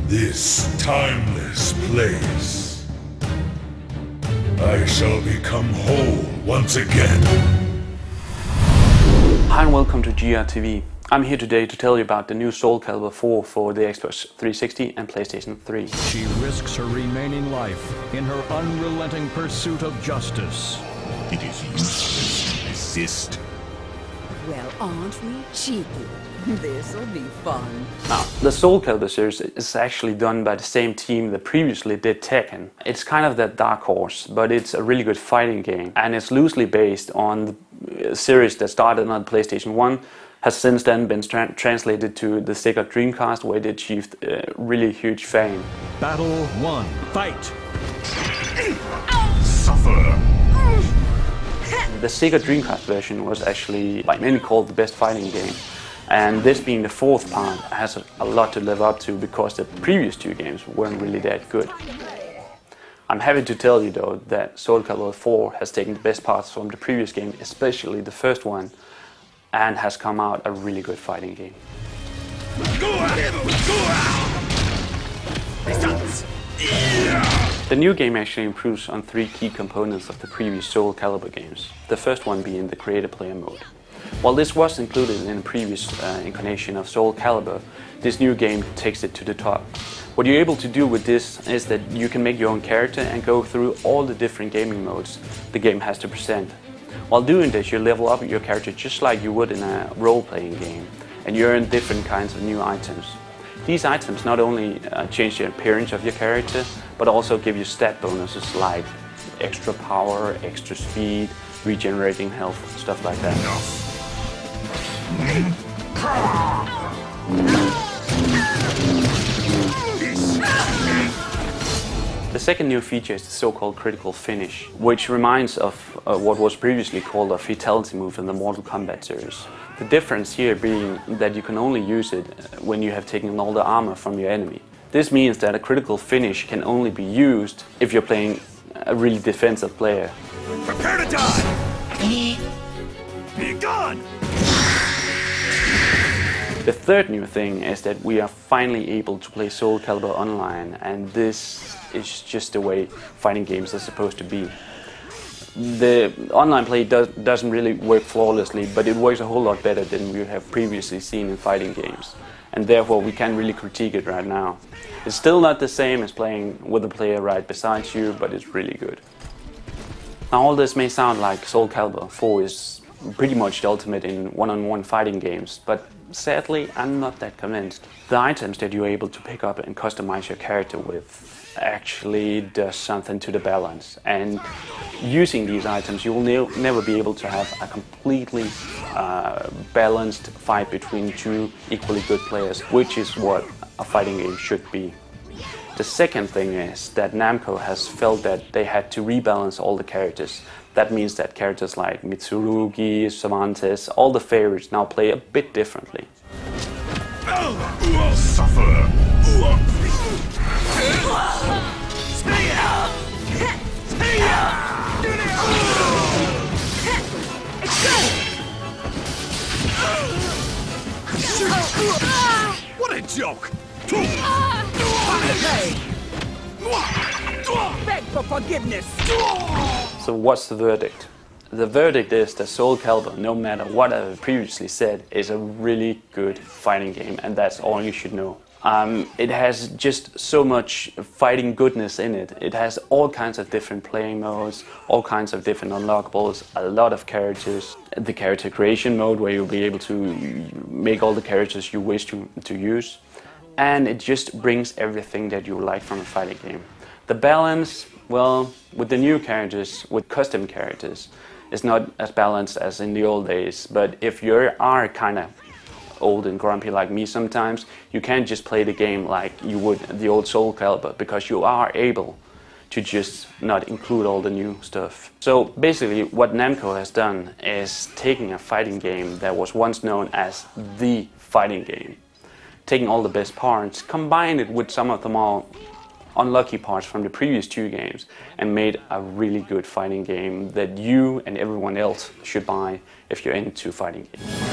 this timeless place, I shall become whole once again. Hi and welcome to GR TV. I'm here today to tell you about the new Soul Calibur 4 for the Xbox 360 and PlayStation 3. She risks her remaining life in her unrelenting pursuit of justice. It is useless to resist. Well, aren't we cheeky? This'll be fun. Now, the Soul Calibur series is actually done by the same team that previously did Tekken. It's kind of that dark horse, but it's a really good fighting game, and it's loosely based on the series that started on PlayStation 1, has since then been translated to the Sega Dreamcast, where it achieved really huge fame. Battle 1. Fight! Suffer! The Sega Dreamcast version was actually by many called the best fighting game, and this being the fourth part has a lot to live up to because the previous two games weren't really that good. I'm happy to tell you though that Soul Calibur 4 has taken the best parts from the previous game, especially the first one, and has come out a really good fighting game. The new game actually improves on three key components of the previous Soul Calibur games, the first one being the creator player mode. While this was included in the previous incarnation of Soul Calibur, this new game takes it to the top. What you're able to do with this is that you can make your own character and go through all the different gaming modes the game has to present. While doing this, you level up your character just like you would in a role-playing game, and you earn different kinds of new items. These items not only change the appearance of your character, but also give you stat bonuses like extra power, extra speed, regenerating health, stuff like that. The second new feature is the so-called critical finish, which reminds of what was previously called a fatality move in the Mortal Kombat series. The difference here being that you can only use it when you have taken all the armor from your enemy. This means that a critical finish can only be used if you're playing a really defensive player. Prepare to die! Be gone! The third new thing is that we are finally able to play Soul Calibur online, and this is just the way fighting games are supposed to be. The online play doesn't really work flawlessly, but it works a whole lot better than we have previously seen in fighting games, and therefore we can't really critique it right now. It's still not the same as playing with a player right beside you, but it's really good. Now all this may sound like Soul Calibur 4 is pretty much the ultimate in one-on-one fighting games, but sadly I'm not that convinced. The items that you're able to pick up and customize your character with actually does something to the balance, and using these items you will never be able to have a completely balanced fight between two equally good players, which is what a fighting game should be. The second thing is that Namco has felt that they had to rebalance all the characters. That means that characters like Mitsurugi, Cervantes, all the favorites now play a bit differently. Suffer! What a joke! Beg for forgiveness. So what's the verdict? The verdict is that Soul Calibur, no matter what I've previously said, is a really good fighting game, and that's all you should know. It has just so much fighting goodness in it. It has all kinds of different playing modes, all kinds of different unlockables, a lot of characters. The character creation mode where you'll be able to make all the characters you wish to use. And it just brings everything that you like from a fighting game. The balance, well, with the new characters, with custom characters, is not as balanced as in the old days. But if you are kind of old and grumpy like me sometimes, you can't just play the game like you would the old Soul Calibur, because you are able to just not include all the new stuff. So basically what Namco has done is taking a fighting game that was once known as the fighting game, taking all the best parts, combined it with some of the more unlucky parts from the previous two games, and made a really good fighting game that you and everyone else should buy if you're into fighting games.